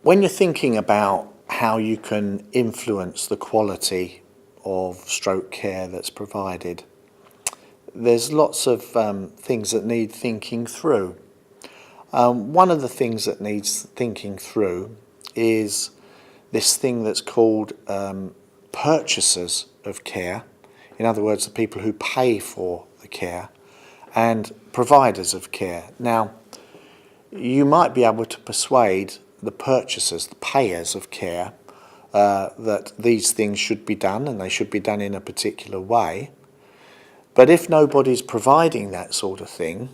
When you're thinking about how you can influence the quality of stroke care that's provided, there's lots of things that need thinking through. One of the things that needs thinking through is this thing that's called purchasers of care. In other words, the people who pay for the care, and providers of care. Now, you might be able to persuade the purchasers, the payers of care, that these things should be done and they should be done in a particular way. But if nobody's providing that sort of thing,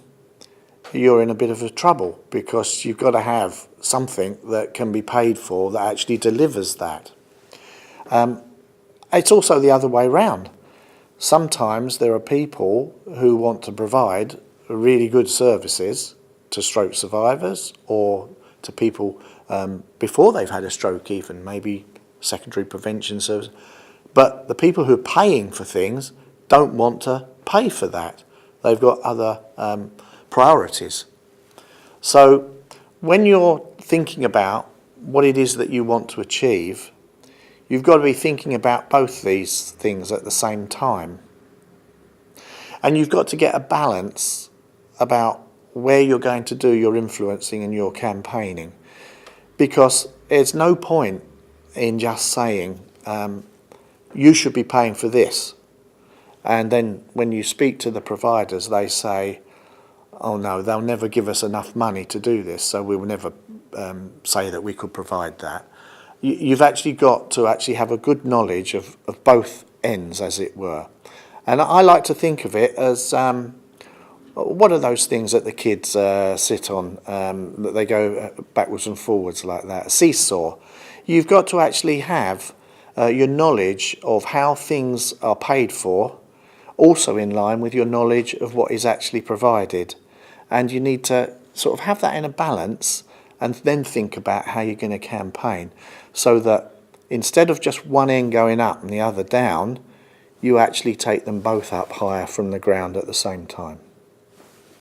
you're in a bit of a trouble, because you've got to have something that can be paid for that actually delivers that. It's also the other way round. Sometimes there are people who want to provide really good services to stroke survivors, or to people before they've had a stroke even, maybe secondary prevention service. But the people who are paying for things don't want to pay for that. They've got other priorities. So when you're thinking about what it is that you want to achieve, you've got to be thinking about both these things at the same time. And you've got to get a balance about where you're going to do your influencing and your campaigning. Because there's no point in just saying, you should be paying for this. And then when you speak to the providers, they say, oh no, they'll never give us enough money to do this, so we will never say that we could provide that. You've actually got to actually have a good knowledge of both ends, as it were. And I like to think of it as, what are those things that the kids sit on, that they go backwards and forwards like that? A seesaw. You've got to actually have your knowledge of how things are paid for, also in line with your knowledge of what is actually provided. And you need to sort of have that in a balance, and then think about how you're going to campaign, so that instead of just one end going up and the other down, you actually take them both up higher from the ground at the same time.